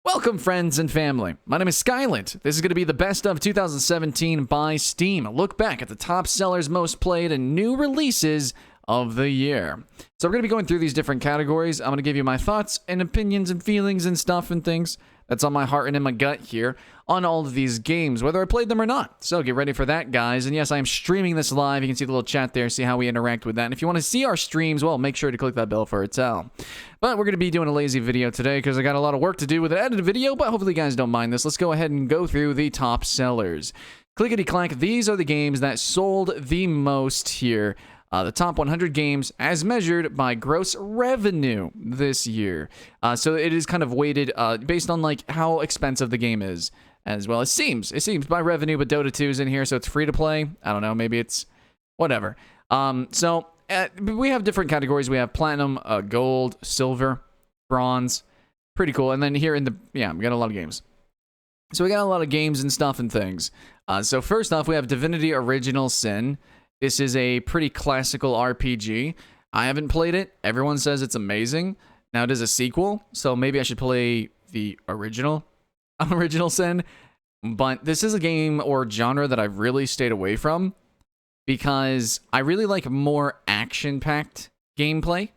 Welcome, friends and family. My name is Skylent. This is going to be the best of 2017 by Steam. A look back at the top sellers, most played, and new releases of the year. So we're going to be going through these different categories. I'm going to give you my thoughts and opinions and feelings and stuff and things that's on my heart and in my gut here on all of these games, whether I played them or not. So get ready for that, guys. And yes, I am streaming this live. You can see the little chat there, see how we interact with that. And if you want to see our streams, well, make sure to click that bell for a tell. But we're going to be doing a lazy video today because I got a lot of work to do with an edited video, but hopefully you guys don't mind this. Let's go ahead and go through the top sellers. Clickety-clack, these are the games that sold the most here. The top 100 games as measured by gross revenue this year. So it is kind of weighted based on like how expensive the game is as well. It seems by revenue, but Dota 2 is in here, so it's free to play. I don't know, maybe it's whatever. We have different categories. We have platinum, gold, silver, bronze. Pretty cool. And then here in the, we got a lot of games. So we got a lot of games and stuff and things. So first off, we have Divinity Original Sin. This is a pretty classical RPG. I haven't played it. Everyone says it's amazing. Now it is a sequel, so maybe I should play the original Sin. But this is a game or genre that I've really stayed away from because I really like more action-packed gameplay,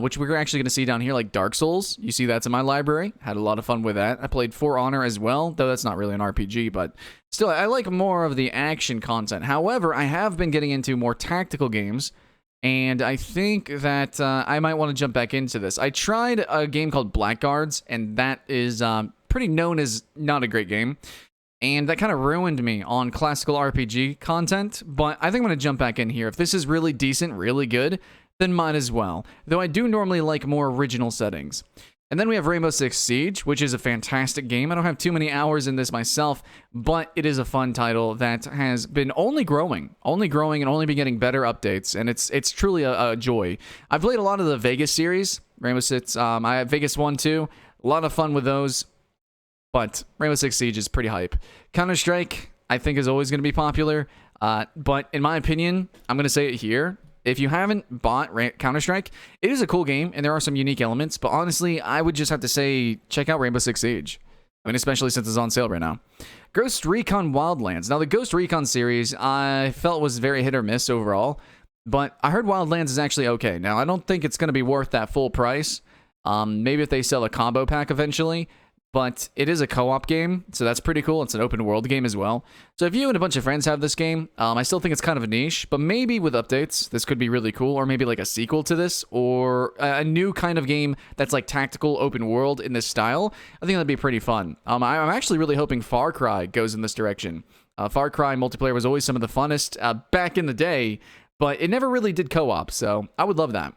which we're actually going to see down here, like Dark Souls. You see that's in my library. Had a lot of fun with that. I played For Honor as well, though that's not really an RPG, but still, I like more of the action content. However, I have been getting into more tactical games, and I think that I might want to jump back into this. I tried a game called Blackguards, and that is pretty known as not a great game, and that kind of ruined me on classical RPG content, but I think I'm going to jump back in here. If this is really decent, really good, then might as well, though I do normally like more original settings. And then we have Rainbow Six Siege, which is a fantastic game. I don't have too many hours in this myself, but it is a fun title that has been only growing and only been getting better updates, and it's truly a joy. I've played a lot of the Vegas series, Rainbow Six, I have Vegas 1, 2, a lot of fun with those, but Rainbow Six Siege is pretty hype. Counter-Strike, I think, is always going to be popular, but in my opinion, I'm going to say it here, if you haven't bought Counter-Strike, it is a cool game, and there are some unique elements, but honestly, I would just have to say, check out Rainbow Six Siege. I mean, especially since it's on sale right now. Ghost Recon Wildlands. Now, the Ghost Recon series, I felt was very hit or miss overall, but I heard Wildlands is actually okay. Now, I don't think it's going to be worth that full price. Maybe if they sell a combo pack eventually, but it is a co-op game, so that's pretty cool. It's an open world game as well. So if you and a bunch of friends have this game, I still think it's kind of a niche, but maybe with updates, this could be really cool, or maybe like a sequel to this, or a new kind of game that's like tactical open world in this style. I think that'd be pretty fun. I'm actually really hoping Far Cry goes in this direction. Far Cry multiplayer was always some of the funnest back in the day, but it never really did co-op, so I would love that.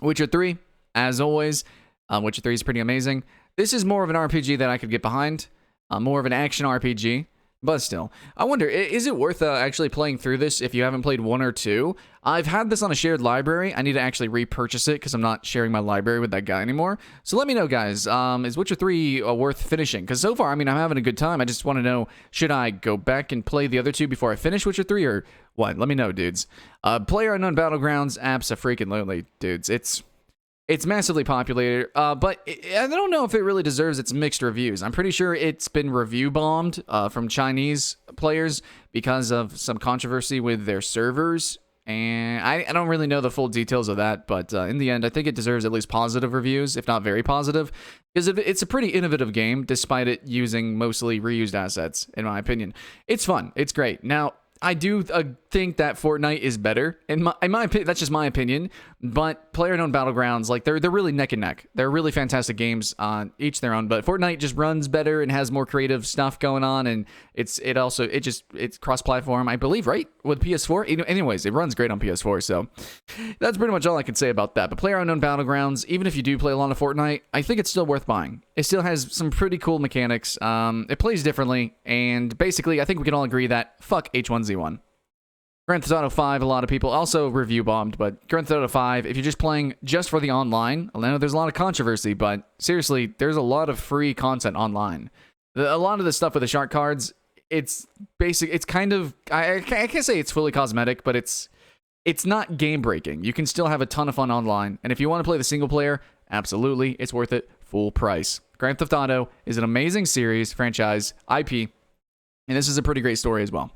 Witcher 3, as always, Witcher 3 is pretty amazing. This is more of an RPG that I could get behind, more of an action RPG, but still. I wonder, is it worth actually playing through this if you haven't played 1 or 2? I've had this on a shared library. I need to actually repurchase it because I'm not sharing my library with that guy anymore. So let me know, guys, is Witcher 3 worth finishing? Because so far, I mean, I'm having a good time. I just want to know, should I go back and play the other 2 before I finish Witcher 3 or what? Let me know, dudes. PlayerUnknown Battlegrounds app's a freaking lonely, dudes. It's massively popular, but I don't know if it really deserves its mixed reviews. I'm pretty sure it's been review bombed from Chinese players because of some controversy with their servers. And I don't really know the full details of that, but in the end, I think it deserves at least positive reviews, if not very positive, because it's a pretty innovative game, despite it using mostly reused assets, in my opinion. It's fun. It's great. Now, I do think that Fortnite is better. In my opinion, that's just my opinion. But PlayerUnknown Battlegrounds, like they're really neck and neck. They're really fantastic games on each their own. But Fortnite just runs better and has more creative stuff going on, and it's cross-platform, I believe, right, with PS4. Anyways, it runs great on PS4. So that's pretty much all I can say about that. But PlayerUnknown Battlegrounds, even if you do play a lot of Fortnite, I think it's still worth buying. It still has some pretty cool mechanics. It plays differently, and basically, I think we can all agree that fuck H1Z1. Grand Theft Auto 5, a lot of people also review bombed, but Grand Theft Auto 5, if you're just playing just for the online, I know there's a lot of controversy, but seriously, there's a lot of free content online. A lot of the stuff with the shark cards, it's basic, it's kind of, I can't say it's fully cosmetic, but it's not game breaking. You can still have a ton of fun online, and if you want to play the single player, absolutely, it's worth it, full price. Grand Theft Auto is an amazing series, franchise, IP, and this is a pretty great story as well.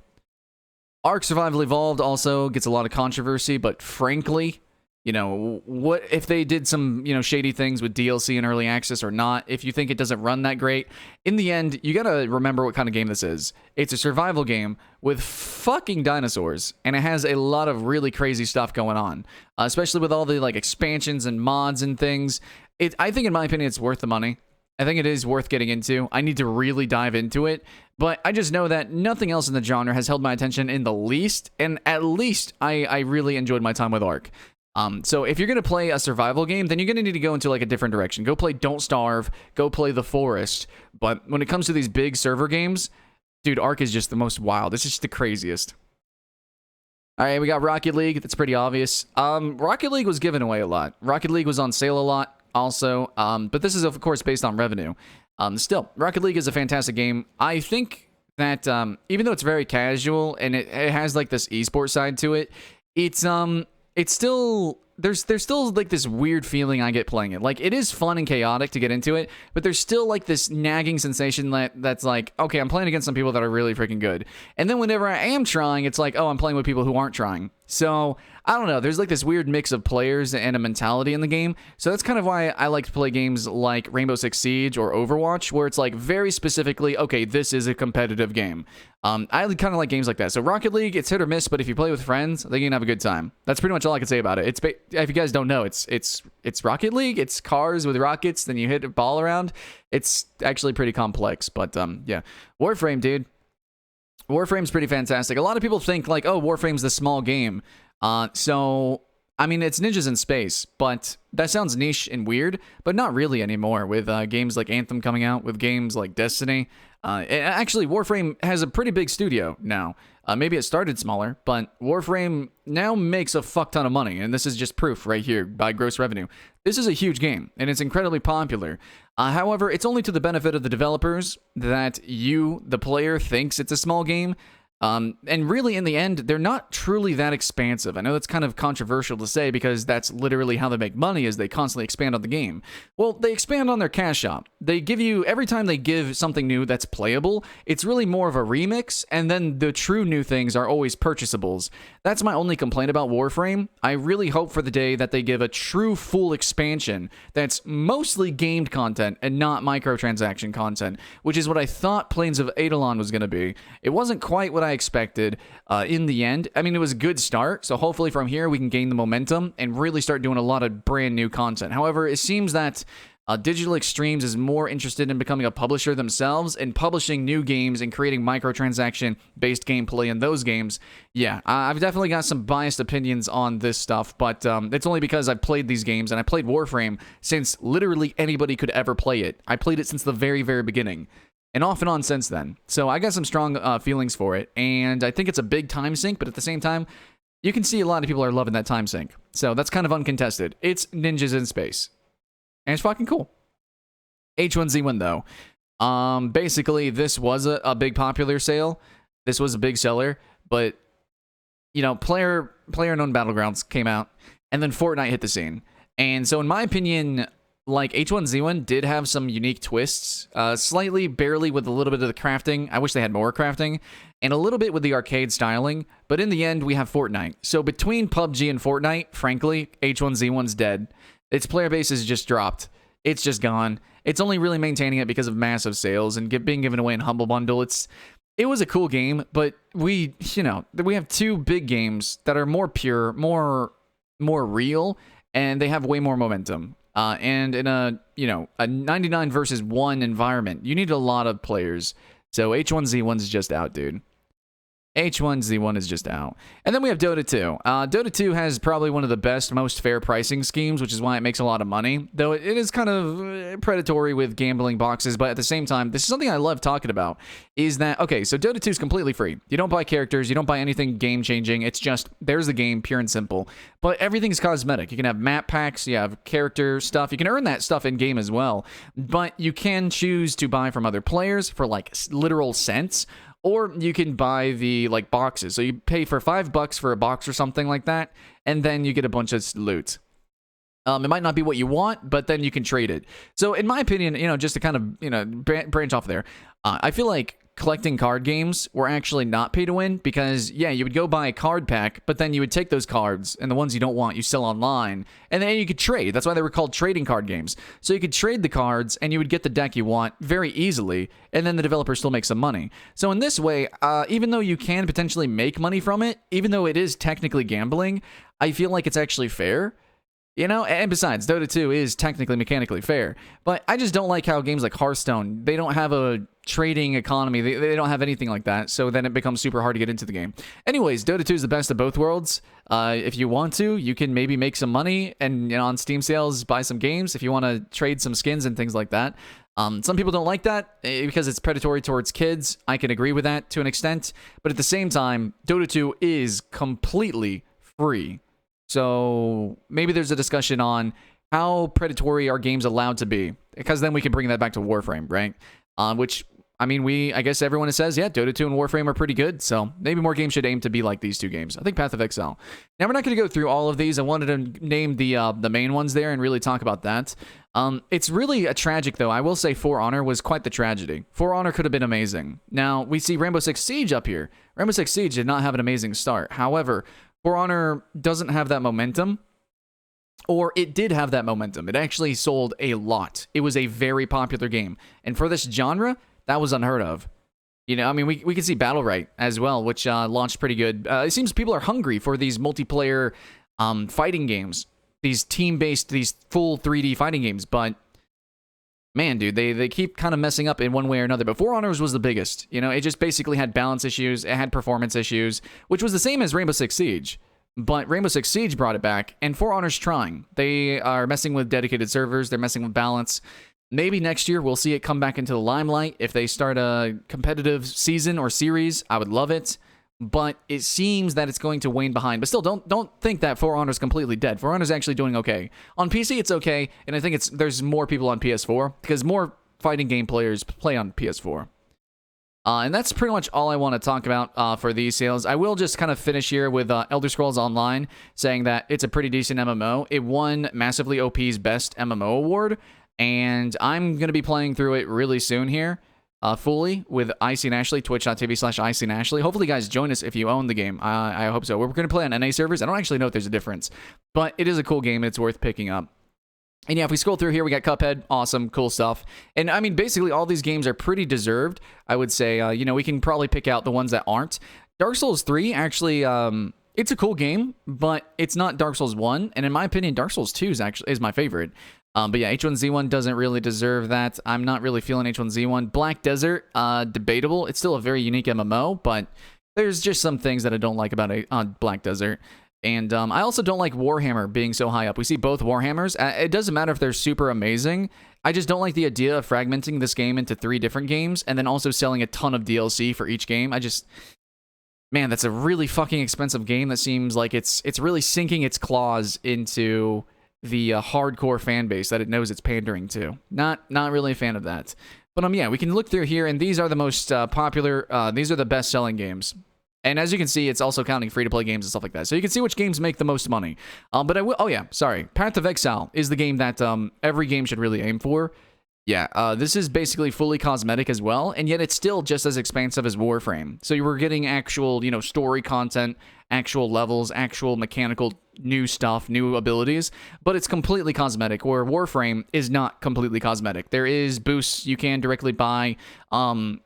Ark Survival Evolved also gets a lot of controversy, but frankly, you know, what if they did some, you know, shady things with DLC and early access or not? If you think it doesn't run that great, in the end, you gotta remember what kind of game this is. It's a survival game with fucking dinosaurs, and it has a lot of really crazy stuff going on, especially with all the like expansions and mods and things. I think, in my opinion, it's worth the money. I think it is worth getting into. I need to really dive into it, but I just know that nothing else in the genre has held my attention in the least, and at least I really enjoyed my time with Ark. So if you're going to play a survival game, then you're going to need to go into like a different direction. Go play Don't Starve, go play The Forest. But when it comes to these big server games, dude, Ark is just the most wild. It's just the craziest. All right, we got Rocket League. That's pretty obvious. Rocket League was given away a lot. Rocket League was on sale a lot also. But this is, of course, based on revenue. Still, Rocket League is a fantastic game. I think that even though it's very casual and it has like this esports side to it, it's still, there's still like this weird feeling I get playing it. Like, it is fun and chaotic to get into it, but there's still like this nagging sensation that's like, okay, I'm playing against some people that are really freaking good. And then whenever I am trying, it's like, oh, I'm playing with people who aren't trying. So, I don't know, there's like this weird mix of players and a mentality in the game. So that's kind of why I like to play games like Rainbow Six Siege or Overwatch, where it's like very specifically, okay, this is a competitive game. I kind of like games like that. So Rocket League, it's hit or miss, but if you play with friends, then you can have a good time. That's pretty much all I can say about it. If you guys don't know, it's Rocket League. It's cars with rockets, then you hit a ball around. It's actually pretty complex, but yeah. Warframe, dude. Warframe's pretty fantastic. A lot of people think like, oh, Warframe's this small game. So, I mean, it's ninjas in space, but that sounds niche and weird, but not really anymore with games like Anthem coming out, with games like Destiny. Actually, Warframe has a pretty big studio now. Maybe it started smaller, but Warframe now makes a fuck ton of money, and this is just proof right here by gross revenue. This is a huge game, and it's incredibly popular. However, it's only to the benefit of the developers that you, the player, thinks it's a small game. And really, in the end, they're not truly that expansive. I know that's kind of controversial to say because that's literally how they make money, is they constantly expand on the game. Well, they expand on their cash shop. They give you, every time they give something new that's playable, it's really more of a remix, and then the true new things are always purchasables. That's my only complaint about Warframe. I really hope for the day that they give a true full expansion that's mostly gamed content and not microtransaction content, which is what I thought Plains of Eidolon was going to be. It wasn't quite what I expected in the end. I mean, it was a good start, so hopefully from here we can gain the momentum and really start doing a lot of brand new content. However, it seems that Digital Extremes is more interested in becoming a publisher themselves and publishing new games and creating microtransaction-based gameplay in those games. Yeah, I've definitely got some biased opinions on this stuff, but it's only because I've played these games, and I played Warframe since literally anybody could ever play it. I played it since the very, very beginning, and off and on since then. So I got some strong feelings for it, and I think it's a big time sink, but at the same time, you can see a lot of people are loving that time sink. So that's kind of uncontested. It's ninjas in space. And it's fucking cool. H1Z1, though. Basically, this was a big popular sale. This was a big seller. But, you know, player-known Battlegrounds came out. And then Fortnite hit the scene. And so, in my opinion, like, H1Z1 did have some unique twists. Slightly, barely, with a little bit of the crafting. I wish they had more crafting. And a little bit with the arcade styling. But in the end, we have Fortnite. So, between PUBG and Fortnite, frankly, H1Z1's dead. Its player base is just dropped. It's just gone. It's only really maintaining it because of massive sales and being given away in Humble Bundle. It was a cool game, but we have two big games that are more pure, more real, and they have way more momentum. And in a 99 versus 1 environment, you need a lot of players. So H1Z1's just out, dude. H1Z1 is just out. And then we have Dota 2. Dota 2 has probably one of the best, most fair pricing schemes, which is why it makes a lot of money. Though it is kind of predatory with gambling boxes, but at the same time, this is something I love talking about, is that, okay, so Dota 2 is completely free. You don't buy characters, you don't buy anything game-changing. It's just, there's the game, pure and simple. But everything's cosmetic. You can have map packs, you have character stuff. You can earn that stuff in-game as well. But you can choose to buy from other players for, like, literal cents. Or you can buy the, like, boxes. So you pay for $5 for a box or something like that, and then you get a bunch of loot. It might not be what you want, but then you can trade it. So in my opinion, just to kind of, branch off there, I feel like collecting card games were actually not pay to win because, yeah, you would go buy a card pack, but then you would take those cards and the ones you don't want, you sell online, and then you could trade. That's why they were called trading card games. So you could trade the cards and you would get the deck you want very easily, and then the developer still makes some money. So in this way, even though you can potentially make money from it, even though it is technically gambling, I feel like it's actually fair. And besides, Dota 2 is technically mechanically fair. But I just don't like how games like Hearthstone, they don't have a trading economy. They don't have anything like that. So then it becomes super hard to get into the game. Anyways, Dota 2 is the best of both worlds. If you want to, you can maybe make some money and on Steam sales, buy some games if you want to trade some skins and things like that. Some people don't like that because it's predatory towards kids. I can agree with that to an extent. But at the same time, Dota 2 is completely free. So maybe there's a discussion on how predatory are games allowed to be, because then we can bring that back to Warframe, right? Which, I guess everyone says, yeah, Dota 2 and Warframe are pretty good, so maybe more games should aim to be like these two games. I think Path of Exile. Now, we're not going to go through all of these. I wanted to name the main ones there and really talk about that. It's really a tragic, though. I will say For Honor was quite the tragedy. For Honor could have been amazing. Now, we see Rainbow Six Siege up here. Rainbow Six Siege did not have an amazing start. However, For Honor doesn't have that momentum, or it did have that momentum. It actually sold a lot. It was a very popular game. And for this genre, that was unheard of. We can see Battlerite as well, which launched pretty good. It seems people are hungry for these multiplayer fighting games, these team-based, these full 3D fighting games. But, man, dude, they keep kind of messing up in one way or another. But For Honors was the biggest. It just basically had balance issues. It had performance issues, which was the same as Rainbow Six Siege. But Rainbow Six Siege brought it back, and For Honor's trying. They are messing with dedicated servers. They're messing with balance. Maybe next year we'll see it come back into the limelight. If they start a competitive season or series, I would love it. But it seems that it's going to wane behind. But still, don't think that For Honor's completely dead. For Honor's actually doing okay. On PC, it's okay, and I think there's more people on PS4 because more fighting game players play on PS4. And that's pretty much all I want to talk about for these sales. I will just kind of finish here with Elder Scrolls Online, saying that it's a pretty decent MMO. It won Massively OP's Best MMO Award, and I'm going to be playing through it really soon here. Fully with Icy and Ashley, twitch.tv/Icy and Ashley. Hopefully, you guys join us if you own the game. I hope so. We're going to play on NA servers. I don't actually know if there's a difference, but it is a cool game and it's worth picking up. And yeah, if we scroll through here, we got Cuphead. Awesome, cool stuff. And basically, all these games are pretty deserved. I would say, we can probably pick out the ones that aren't. Dark Souls 3, actually, it's a cool game, but it's not Dark Souls 1. And in my opinion, Dark Souls 2 is my favorite. But yeah, H1Z1 doesn't really deserve that. I'm not really feeling H1Z1. Black Desert, debatable. It's still a very unique MMO, but there's just some things that I don't like about Black Desert. And I also don't like Warhammer being so high up. We see both Warhammers. It doesn't matter if they're super amazing. I just don't like the idea of fragmenting this game into 3 different games and then also selling a ton of DLC for each game. Man, that's a really fucking expensive game that seems like it's really sinking its claws into the hardcore fan base that it knows it's pandering to. Not really a fan of that. But yeah, we can look through here, and these are the most popular, these are the best-selling games. And as you can see, it's also counting free-to-play games and stuff like that. So you can see which games make the most money. But I will, Path of Exile is the game that every game should really aim for. Yeah, this is basically fully cosmetic as well, and yet it's still just as expansive as Warframe. So you were getting actual, story content, actual levels, actual mechanical new stuff, new abilities, but it's completely cosmetic, where Warframe is not completely cosmetic. There is boosts you can directly buy, an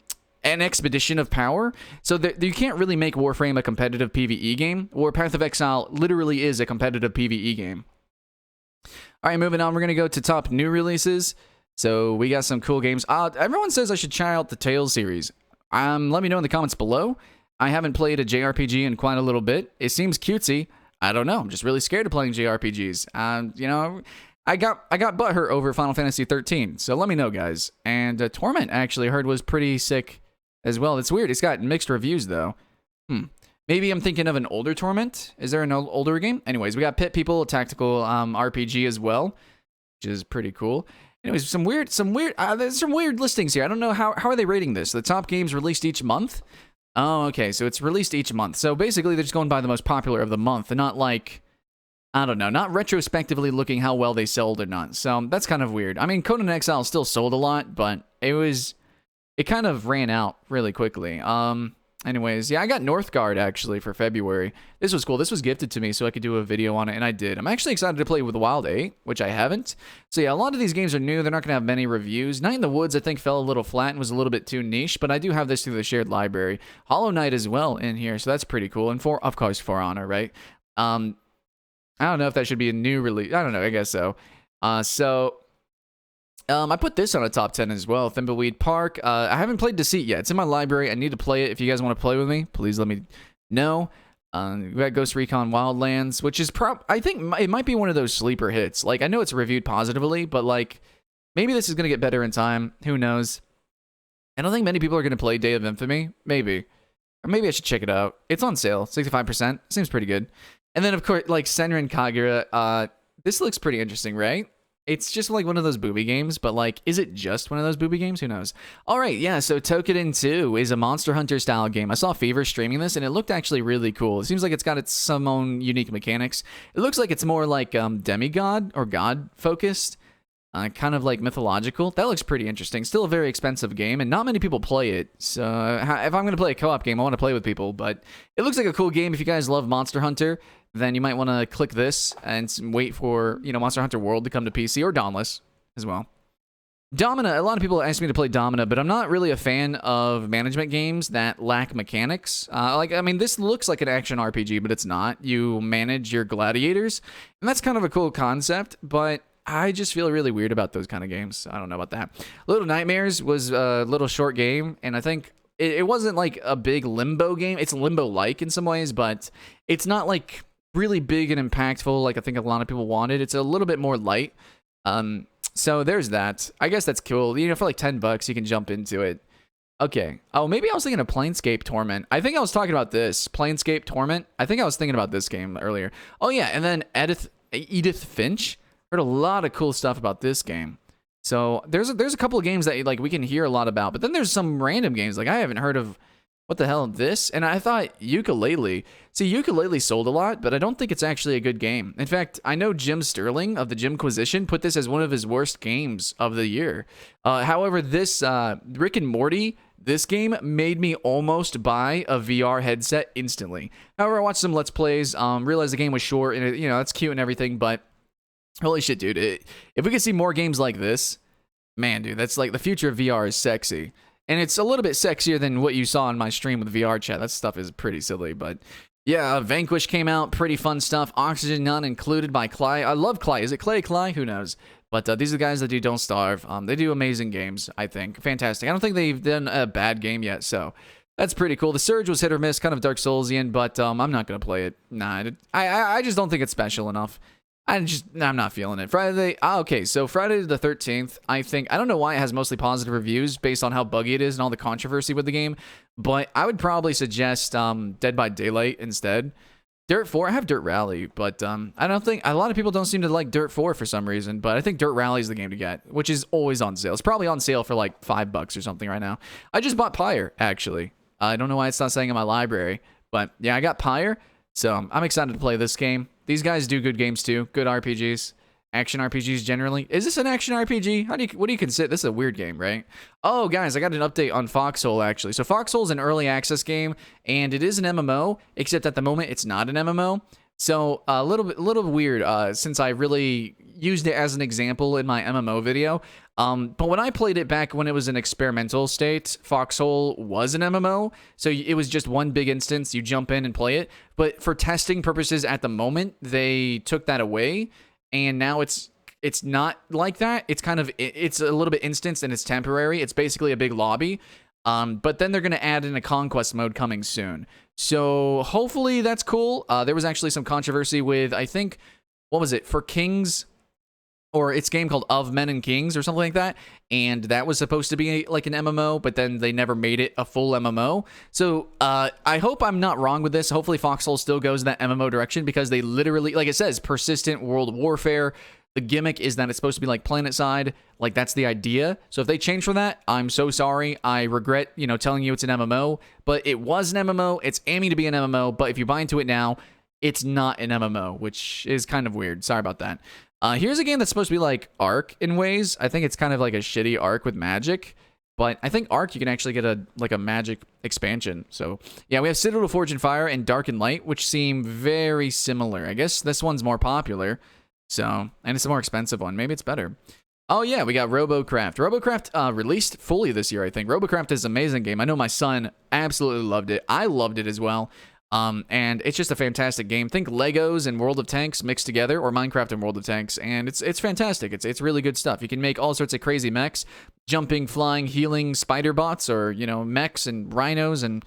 expedition of power, so that you can't really make Warframe a competitive PvE game, where Path of Exile literally is a competitive PvE game. All right, moving on, we're going to go to top new releases. So we got some cool games. Everyone says I should try out the Tales series. Let me know in the comments below. I haven't played a JRPG in quite a little bit. It seems cutesy. I don't know. I'm just really scared of playing JRPGs. I got butthurt over Final Fantasy 13. So let me know, guys. And Torment, actually, I heard was pretty sick as well. It's weird. It's got mixed reviews, though. Maybe I'm thinking of an older Torment. Is there an older game? Anyways, we got Pit People, a tactical RPG as well, which is pretty cool. Anyways, there's some weird listings here. I don't know how are they rating this? The top games released each month? Oh, okay. So it's released each month. So basically, they're just going by the most popular of the month, and not like I don't know, not retrospectively looking how well they sold or not. So that's kind of weird. I mean, Conan Exile still sold a lot, but it kind of ran out really quickly. Anyways, yeah, I got Northgard actually for February. This was cool. This was gifted to me so I could do a video on it, and I did. I'm actually excited to play with Wild 8, which I haven't. So yeah, a lot of these games are new. They're not going to have many reviews. Night in the Woods, I think, fell a little flat and was a little bit too niche, but I do have this through the shared library. Hollow Knight as well in here, so that's pretty cool. And of course, For Honor, right? I don't know if that should be a new release. I don't know. I guess so. I put this on a top 10 as well, Thimbleweed Park. I haven't played Deceit yet. It's in my library. I need to play it. If you guys want to play with me, please let me know. We got Ghost Recon Wildlands, which is I think it might be one of those sleeper hits. Like, I know it's reviewed positively, but like, maybe this is going to get better in time. Who knows? I don't think many people are going to play Day of Infamy. Maybe. Or maybe I should check it out. It's on sale, 65%. Seems pretty good. And then, of course, like Senran Kagura. This looks pretty interesting, right? It's just like one of those booby games, but like, is it just one of those booby games? Who knows? All right, yeah, so Tokiden 2 is a Monster Hunter style game. I saw Fever streaming this, and it looked actually really cool. It seems like it's got some own unique mechanics. It looks like it's more like demigod or god focused, kind of like mythological. That looks pretty interesting. Still a very expensive game, and not many people play it. So if I'm going to play a co-op game, I want to play with people, but it looks like a cool game. If you guys love Monster Hunter, then you might want to click this and wait for, Monster Hunter World to come to PC or Dauntless as well. Domina, a lot of people ask me to play Domina, but I'm not really a fan of management games that lack mechanics. This looks like an action RPG, but it's not. You manage your gladiators, and that's kind of a cool concept, but I just feel really weird about those kind of games. I don't know about that. Little Nightmares was a little short game, and I think it wasn't like a big Limbo game. It's Limbo-like in some ways, but it's not like really big and impactful like I think a lot of people wanted. It's a little bit more light. So there's that. I guess that's cool. For like $10 you can jump into it. Okay. Oh, maybe I was thinking of Planescape Torment. I think I was talking about this. Planescape Torment. I think I was thinking about this game earlier. Oh yeah, and then Edith Finch. Heard a lot of cool stuff about this game. So there's a couple of games that like we can hear a lot about, but then there's some random games like I haven't heard of. What the hell, this? And I thought Yooka-Laylee. See, Yooka-Laylee sold a lot, but I don't think it's actually a good game. In fact, I know Jim Sterling of the Jimquisition put this as one of his worst games of the year. However, this Rick and Morty, this game made me almost buy a VR headset instantly. However, I watched some Let's Plays, realized the game was short, and it's cute and everything, but holy shit, dude. If we could see more games like this, man, dude, that's like the future of VR is sexy. And it's a little bit sexier than what you saw in my stream with VR chat. That stuff is pretty silly, but yeah, Vanquish came out. Pretty fun stuff. Oxygen None included by Clay. I love Clay. Is it Clay? Who knows? But these are the guys that do Don't Starve. They do amazing games, I think. Fantastic. I don't think they've done a bad game yet, so that's pretty cool. The Surge was hit or miss, kind of Dark Soulsian, but I'm not going to play it. Nah, I just don't think it's special enough. I'm not feeling it. Okay, so Friday the 13th, I don't know why it has mostly positive reviews based on how buggy it is and all the controversy with the game, but I would probably suggest Dead by Daylight instead. Dirt 4, I have Dirt Rally, but I don't think, a lot of people don't seem to like Dirt 4 for some reason, but I think Dirt Rally is the game to get, which is always on sale. It's probably on sale for like $5 or something right now. I just bought Pyre, actually. I don't know why it's not saying in my library, but yeah, I got Pyre, so I'm excited to play this game. These guys do good games too, good RPGs, action RPGs generally. Is this an action RPG? What do you consider? This is a weird game, right? Oh, guys, I got an update on Foxhole actually. So Foxhole is an early access game, and it is an MMO, except at the moment it's not an MMO. So a little weird since I really used it as an example in my MMO video. But when I played it back when it was an experimental state, Foxhole was an MMO. So it was just one big instance. You jump in and play it. But for testing purposes at the moment, they took that away. And now it's not like that. It's it's a little bit instanced and it's temporary. It's basically a big lobby. But then they're going to add in a conquest mode coming soon. So hopefully that's cool. There was actually some controversy with, I think, what was it? For Kings, or it's a game called Of Men and Kings or something like that. And that was supposed to be like an MMO, but then they never made it a full MMO. So I hope I'm not wrong with this. Hopefully Foxhole still goes in that MMO direction, because they literally, like it says, persistent world warfare. The gimmick is that it's supposed to be like PlanetSide. Like, that's the idea. So if they change from that, I'm so sorry. I regret, telling you it's an MMO. But it was an MMO. It's aiming to be an MMO. But if you buy into it now, it's not an MMO, which is kind of weird. Sorry about that. Here's a game that's supposed to be like Ark in ways. I think it's kind of like a shitty Ark with magic. But I think Ark, you can actually get a magic expansion. So, yeah, we have Citadel, Forge and Fire, and Dark and Light, which seem very similar. I guess this one's more popular. So, and it's a more expensive one. Maybe it's better. Oh, yeah, we got Robocraft. Robocraft released fully this year, I think. Robocraft is an amazing game. I know my son absolutely loved it. I loved it as well. And it's just a fantastic game. Think Legos and World of Tanks mixed together, or Minecraft and World of Tanks, and it's fantastic. It's really good stuff. You can make all sorts of crazy mechs, jumping, flying, healing spider bots, or mechs and rhinos and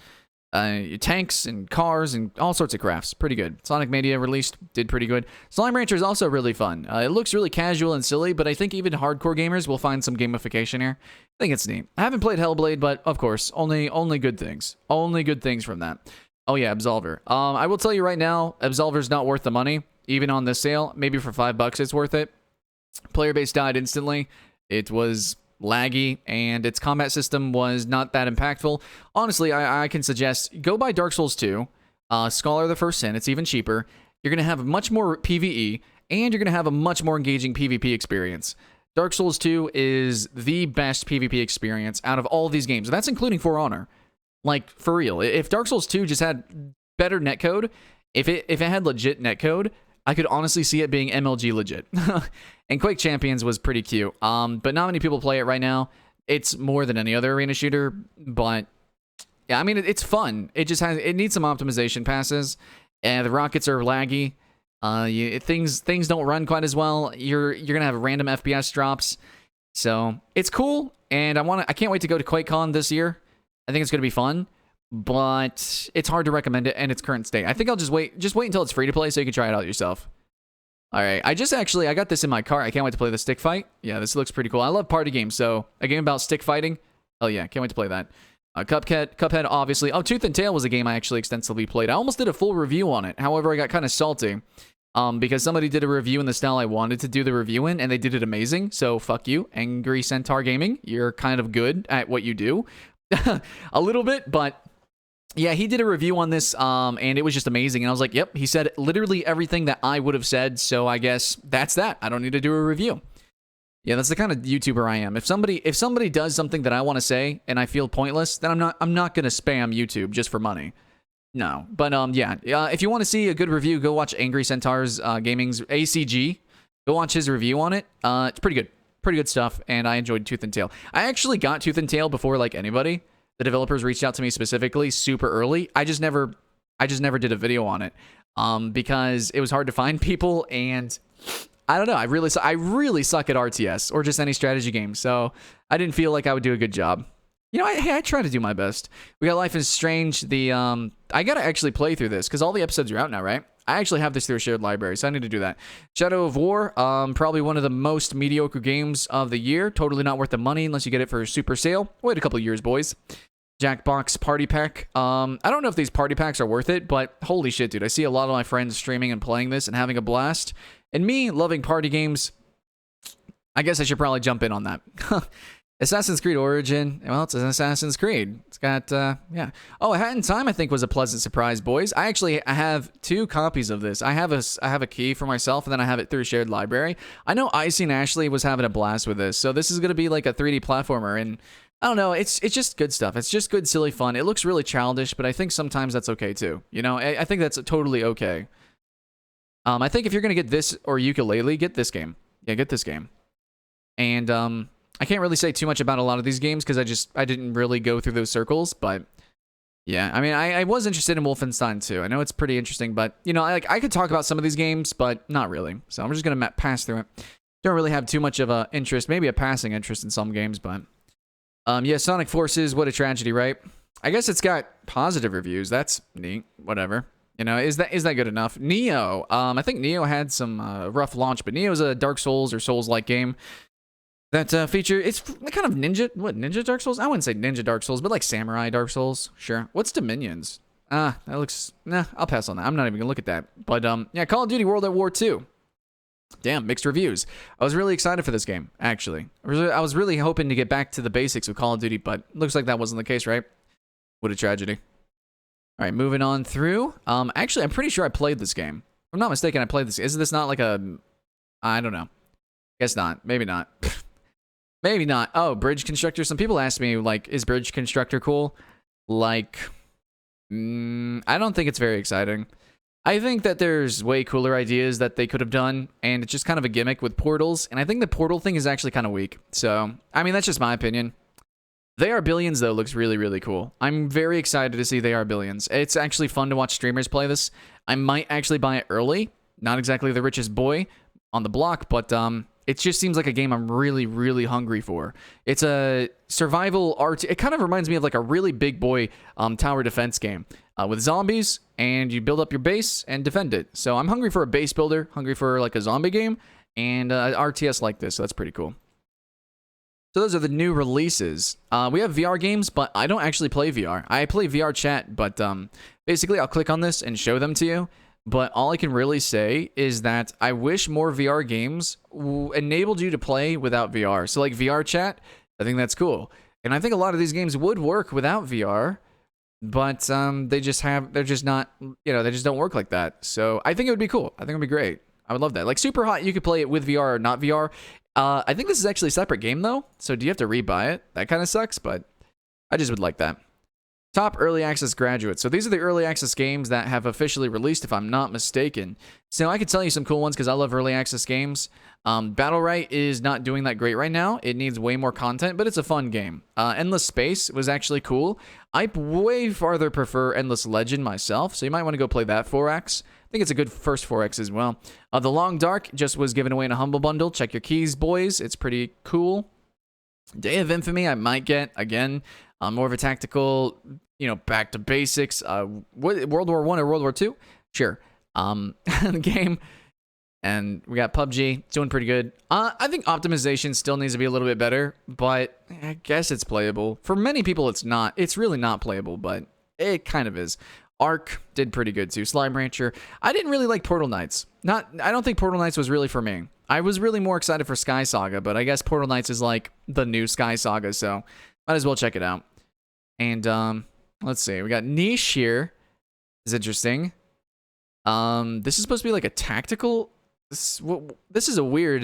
tanks and cars and all sorts of crafts. Pretty good. Sonic Mania released, did pretty good. Slime Rancher is also really fun. It looks really casual and silly, but I think even hardcore gamers will find some gamification here. I think it's neat. I haven't played Hellblade, but of course, only good things. Only good things from that. Oh yeah, Absolver. I will tell you right now, Absolver's not worth the money, even on this sale. Maybe for $5 it's worth it. Player base died instantly. It was laggy, and its combat system was not that impactful. Honestly, I can suggest, go buy Dark Souls 2, Scholar of the First Sin. It's even cheaper. You're going to have much more PvE, and you're going to have a much more engaging PvP experience. Dark Souls 2 is the best PvP experience out of all of these games. And that's including For Honor. Like, for real. If Dark Souls 2 just had better netcode, if it had legit netcode, I could honestly see it being MLG legit. And Quake Champions was pretty cute. But not many people play it right now. It's more than any other arena shooter, but yeah, I mean, it's fun. It needs some optimization passes, and the rockets are laggy. Things don't run quite as well. You're gonna have random FPS drops, so it's cool. And I can't wait to go to QuakeCon this year. I think it's gonna be fun, but it's hard to recommend it in its current state. I think I'll just wait until it's free to play so you can try it out yourself. All right, I got this in my car. I can't wait to play the stick fight. Yeah, this looks pretty cool. I love party games, so a game about stick fighting. Oh yeah, can't wait to play that. Cuphead, obviously. Oh, Tooth and Tail was a game I actually extensively played. I almost did a full review on it. However, I got kind of salty because somebody did a review in the style I wanted to do the review in, and they did it amazing. So fuck you, Angry Centaur Gaming. You're kind of good at what you do. A little bit, but yeah, he did a review on this, and it was just amazing. And I was like, yep, he said literally everything that I would have said, so I guess that's that. I don't need to do a review. Yeah, that's the kind of YouTuber I am. If somebody does something that I want to say and I feel pointless, then I'm not gonna spam YouTube just for money. No, but yeah, if you want to see a good review, go watch Angry Centaur's Gaming's ACG. Go watch his review on it. It's pretty good stuff, and I enjoyed Tooth and Tail. I actually got Tooth and Tail before like anybody. The developers reached out to me specifically super early. I just never did a video on it because it was hard to find people, and I don't know. I really suck at RTS or just any strategy game, so I didn't feel like I would do a good job. I try to do my best. We got Life is Strange. I gotta actually play through this because all the episodes are out now, right? I actually have this through a shared library, so I need to do that. Shadow of War, probably one of the most mediocre games of the year. Totally not worth the money unless you get it for a super sale. Wait a couple of years, boys. Jackbox Party Pack. I don't know if these party packs are worth it, but holy shit, dude. I see a lot of my friends streaming and playing this and having a blast. And me, loving party games, I guess I should probably jump in on that. Assassin's Creed Origin. Well, it's an Assassin's Creed. It's got, yeah. Oh, A Hat in Time, I think, was a pleasant surprise, boys. I have 2 copies of this. I have a key for myself, and then I have it through a shared library. I know Icy and Ashley was having a blast with this, so this is going to be like a 3D platformer, and I don't know, it's just good stuff. It's just good, silly fun. It looks really childish, but I think sometimes that's okay, too. I think that's totally okay. I think if you're going to get this or Yooka-Laylee, get this game. Yeah, get this game. And, I can't really say too much about a lot of these games because I didn't really go through those circles, but yeah, I mean, I was interested in Wolfenstein too. I know it's pretty interesting, but I could talk about some of these games, but not really. So I'm just gonna pass through it. Don't really have too much of a interest, maybe a passing interest in some games, but yeah, Sonic Forces, what a tragedy, right? I guess it's got positive reviews. That's neat. Whatever. Is that good enough? Neo. I think Neo had some rough launch, but Neo's a Dark Souls or Souls-like game. That feature, it's kind of ninja Dark Souls? I wouldn't say ninja Dark Souls, but like samurai Dark Souls. Sure. What's Dominions? That looks, nah, I'll pass on that. I'm not even gonna look at that. But yeah, Call of Duty World at War II. Damn, mixed reviews. I was really excited for this game, actually. I was really hoping to get back to the basics of Call of Duty, but looks like that wasn't the case, right? What a tragedy. All right, moving on through. Actually, I'm pretty sure I played this game. If I'm not mistaken, I played this. Is this not like a... I don't know. Guess not. Maybe not. Maybe not. Oh, Bridge Constructor. Some people ask me, like, is Bridge Constructor cool? Like, I don't think it's very exciting. I think that there's way cooler ideas that they could have done, and it's just kind of a gimmick with portals, and I think the portal thing is actually kind of weak. So, I mean, that's just my opinion. They Are Billions, though, looks really, really cool. I'm very excited to see They Are Billions. It's actually fun to watch streamers play this. I might actually buy it early. Not exactly the richest boy on the block, but it just seems like a game I'm really, really hungry for. It's a survival art. It kind of reminds me of like a really big boy tower defense game with zombies, and you build up your base and defend it. So I'm hungry for a base builder, hungry for like a zombie game, and RTS like this. So that's pretty cool. So those are the new releases. We have VR games, but I don't actually play VR. I play VR chat, but basically I'll click on this and show them to you. But all I can really say is that I wish more VR games enabled you to play without VR. So like VR chat, I think that's cool. And I think a lot of these games would work without VR, but they just don't work like that. So I think it would be cool. I think it would be great. I would love that. Like Super Hot, you could play it with VR or not VR. I think this is actually a separate game though. So do you have to rebuy it? That kind of sucks, but I just would like that. Top early access graduates. So these are the early access games that have officially released, if I'm not mistaken. So I could tell you some cool ones because I love early access games. Battlerite is not doing that great right now. It needs way more content, but it's a fun game. Endless Space was actually cool. I way farther prefer Endless Legend myself, so you might want to go play that 4X. I think it's a good first 4X as well. The Long Dark just was given away in a Humble Bundle. Check your keys, boys. It's pretty cool. Day of Infamy I might get, again. More of a tactical, back to basics. World War I or World War II? Sure. Game. And we got PUBG. It's doing pretty good. I think optimization still needs to be a little bit better, but I guess it's playable. For many people, it's not. It's really not playable, but it kind of is. Ark did pretty good too. Slime Rancher. I didn't really like Portal Knights. I don't think Portal Knights was really for me. I was really more excited for Sky Saga, but I guess Portal Knights is like the new Sky Saga, so might as well check it out. And let's see. We got Niche here. Is interesting. This is supposed to be like a tactical. This is a weird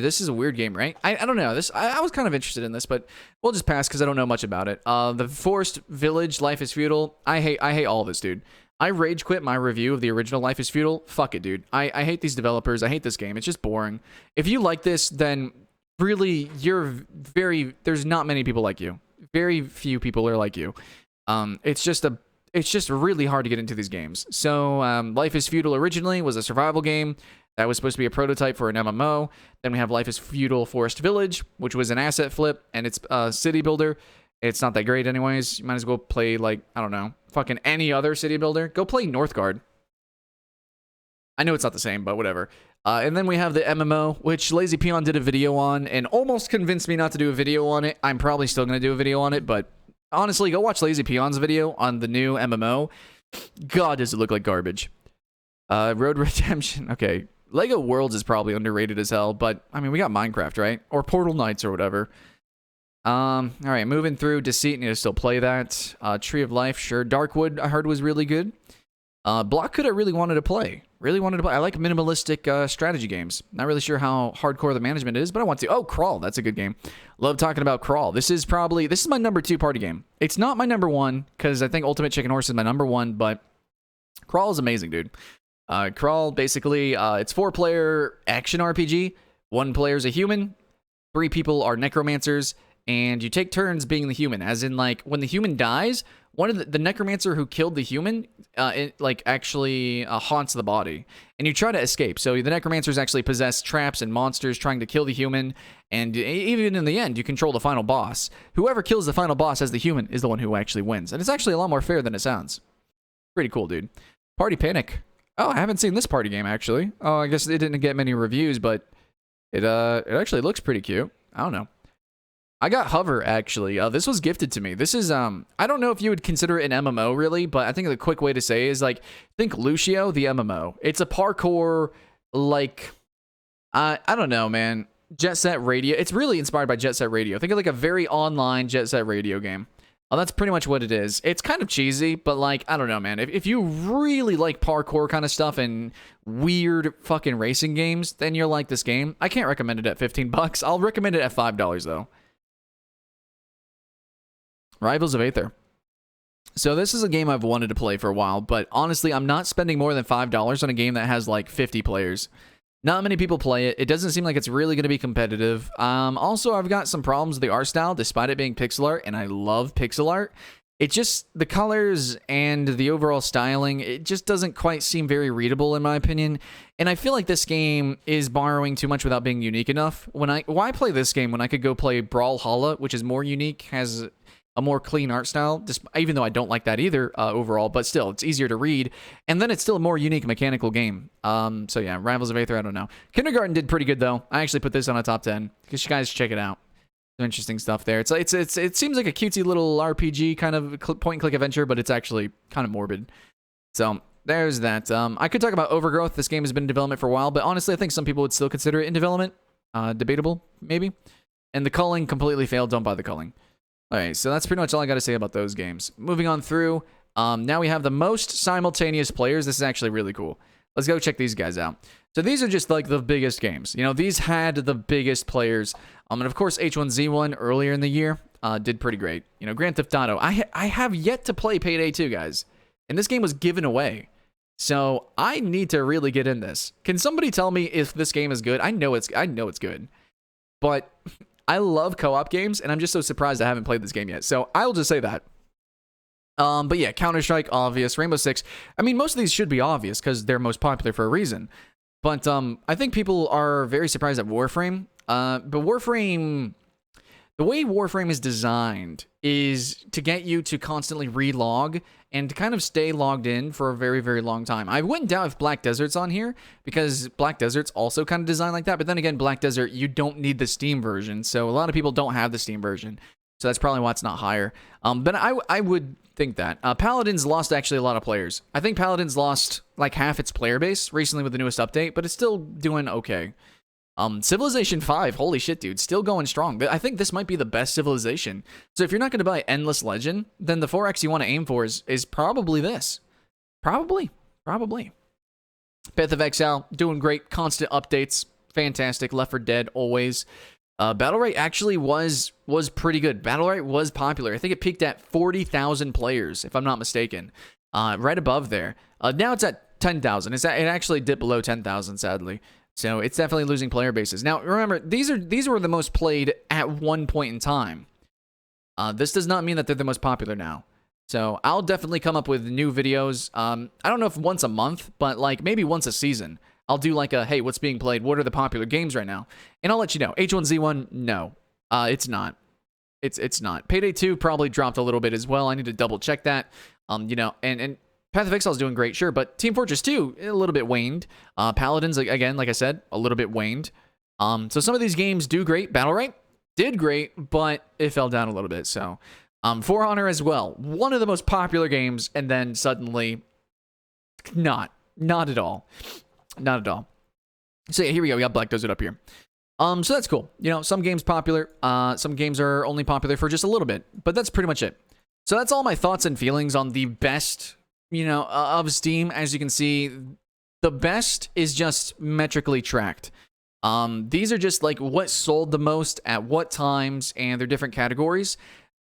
game, right? I don't know. I was kind of interested in this, but we'll just pass because I don't know much about it. The Forest Village, Life is Feudal. I hate all of this, dude. I rage quit my review of the original Life is Feudal. Fuck it, dude. I hate these developers. I hate this game. It's just boring. If you like this, then really there's not many people like you. Very few people are like you. It's just really hard to get into these games. So Life is Feudal originally was a survival game that was supposed to be a prototype for an MMO. Then we have Life is Feudal Forest Village, which was an asset flip, and it's a city builder. It's not that great anyways. You might as well play, like, I don't know, fucking any other city builder. Go play Northgard. I know it's not the same, but whatever. And then we have the MMO, which Lazy Peon did a video on and almost convinced me not to do a video on it. I'm probably still going to do a video on it, but honestly, go watch Lazy Peon's video on the new MMO. God, does it look like garbage. Road Redemption. Okay. Lego Worlds is probably underrated as hell, but, I mean, we got Minecraft, right? Or Portal Knights or whatever. All right, moving through Deceit. Need to still play that. Tree of Life, sure. Darkwood, I heard, was really good. Blockhood, I really wanted to play. I like minimalistic strategy games. Not really sure how hardcore the management is, but I want to. Oh, Crawl, that's a good game. Love talking about Crawl. This is my number 2 party game. It's not my number 1, because I think Ultimate Chicken Horse is my number 1, but Crawl is amazing, dude. Crawl, basically, it's 4-player action RPG. 1 player is a human. 3 people are necromancers. And you take turns being the human, as in, like, when the human dies, one of the necromancer who killed the human, actually haunts the body. And you try to escape. So the necromancers actually possess traps and monsters trying to kill the human. And even in the end, you control the final boss. Whoever kills the final boss as the human is the one who actually wins. And it's actually a lot more fair than it sounds. Pretty cool, dude. Party Panic. Oh, I haven't seen this party game, actually. Oh, I guess it didn't get many reviews, but it actually looks pretty cute. I don't know. I got Hover, actually. This was gifted to me. This is, I don't know if you would consider it an MMO, really, but I think the quick way to say is, like, think Lucio, the MMO. It's a parkour, like, I don't know, man. Jet Set Radio. It's really inspired by Jet Set Radio. Think of, like, a very online Jet Set Radio game. That's pretty much what it is. It's kind of cheesy, but like, I don't know, man. If you really like parkour kind of stuff and weird fucking racing games, then you'll like this game. I can't recommend it at $15. I'll recommend it at $5 though. Rivals of Aether. So this is a game I've wanted to play for a while, but honestly, I'm not spending more than $5 on a game that has like 50 players. Not many people play it. It doesn't seem like it's really going to be competitive. Also, I've got some problems with the art style, despite it being pixel art, and I love pixel art. It just, the colors and the overall styling, it just doesn't quite seem very readable in my opinion. And I feel like this game is borrowing too much without being unique enough. Why play this game when I could go play Brawlhalla, which is more unique, has a more clean art style, even though I don't like that either overall, but still, it's easier to read, and then it's still a more unique mechanical game. So yeah, Rivals of Aether, I don't know. Kindergarten did pretty good though. I actually put this on a top 10, because you guys check it out. Some interesting stuff there. It seems like a cutesy little RPG kind of point-and-click adventure, but it's actually kind of morbid. So there's that. I could talk about Overgrowth. This game has been in development for a while, but honestly, I think some people would still consider it in development. Debatable, maybe. And the culling completely failed. Don't buy the culling. All right, so that's pretty much all I got to say about those games. Moving on through, now we have the most simultaneous players. This is actually really cool. Let's go check these guys out. So these are just like the biggest games. You know, these had the biggest players. And of course, H1Z1 earlier in the year did pretty great. You know, Grand Theft Auto. I have yet to play Payday 2, guys. And this game was given away. So I need to really get in this. Can somebody tell me if this game is good? I know it's good. But I love co-op games, and I'm just so surprised I haven't played this game yet. So I'll just say that. But yeah, Counter-Strike, obvious. Rainbow Six. I mean, most of these should be obvious because they're most popular for a reason. But I think people are very surprised at Warframe. But Warframe, the way Warframe is designed is to get you to constantly relog and to kind of stay logged in for a very, very long time. I wouldn't doubt if Black Desert's on here, because Black Desert's also kind of designed like that. But then again, Black Desert, you don't need the Steam version. So a lot of people don't have the Steam version. So that's probably why it's not higher. But I would think that. Paladins lost actually a lot of players. I think Paladins lost like half its player base recently with the newest update, but it's still doing okay. Civilization 5, holy shit, dude, still going strong. I think this might be the best Civilization. So if you're not going to buy Endless Legend, then the 4X you want to aim for is probably this. Probably. Path of Exile, doing great, constant updates, fantastic. Left 4 Dead, always. Battlerite actually was pretty good. Battlerite was popular. I think it peaked at 40,000 players, if I'm not mistaken. Right above there. Now it's at 10,000. It actually dipped below 10,000, sadly. So it's definitely losing player bases. Now, remember, these were the most played at one point in time. This does not mean that they're the most popular now. So I'll definitely come up with new videos. I don't know if once a month, but like maybe once a season. I'll do like a, hey, what's being played? What are the popular games right now? And I'll let you know. H1Z1, no. It's not. It's not. Payday 2 probably dropped a little bit as well. I need to double check that. You know, and Path of Exile is doing great, sure, but Team Fortress 2, a little bit waned. Paladins, again, like I said, a little bit waned. So some of these games do great. Battlerite did great, but it fell down a little bit. So, For Honor as well, one of the most popular games, and then suddenly, not at all. Not at all. So yeah, here we go. We got Black Desert up here. So that's cool. You know, some games popular. Some games are only popular for just a little bit, but that's pretty much it. So that's all my thoughts and feelings on the best, you know, of Steam. As you can see, the best is just metrically tracked. These are just like what sold the most at what times, and they're different categories.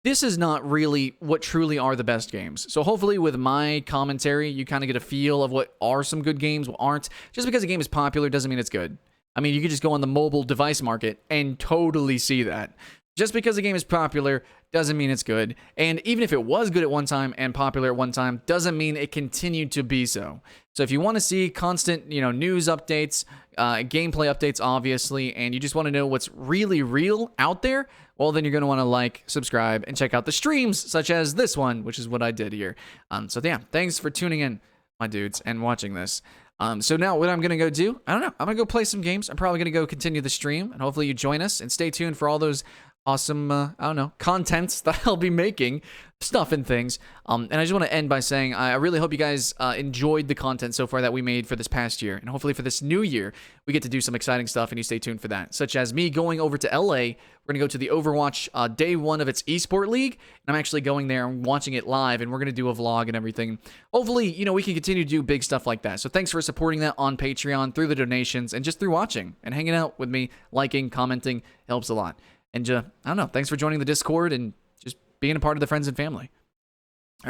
This is not really what truly are the best games. So hopefully with my commentary, you kind of get a feel of what are some good games, what aren't. Just because a game is popular doesn't mean it's good. I mean, you could just go on the mobile device market and totally see that. Just because a game is popular doesn't mean it's good. And even if it was good at one time and popular at one time, doesn't mean it continued to be so. So if you want to see constant, you know, news updates, gameplay updates, obviously, and you just want to know what's really real out there, well, then you're going to want to like, subscribe, and check out the streams, such as this one, which is what I did here. So yeah, thanks for tuning in, my dudes, and watching this. So now what I'm going to go do, I don't know, I'm going to go play some games. I'm probably going to go continue the stream, and hopefully you join us, and stay tuned for all those awesome, I don't know, contents that I'll be making, stuff and things. And I just want to end by saying I really hope you guys enjoyed the content so far that we made for this past year. And hopefully for this new year, we get to do some exciting stuff and you stay tuned for that. Such as me going over to LA. We're going to go to the Overwatch day 1 of its esport league. And I'm actually going there and watching it live. And we're going to do a vlog and everything. Hopefully, you know, we can continue to do big stuff like that. So thanks for supporting that on Patreon, through the donations, and just through watching and hanging out with me, liking, commenting. It helps a lot. And I don't know, thanks for joining the Discord and just being a part of the friends and family.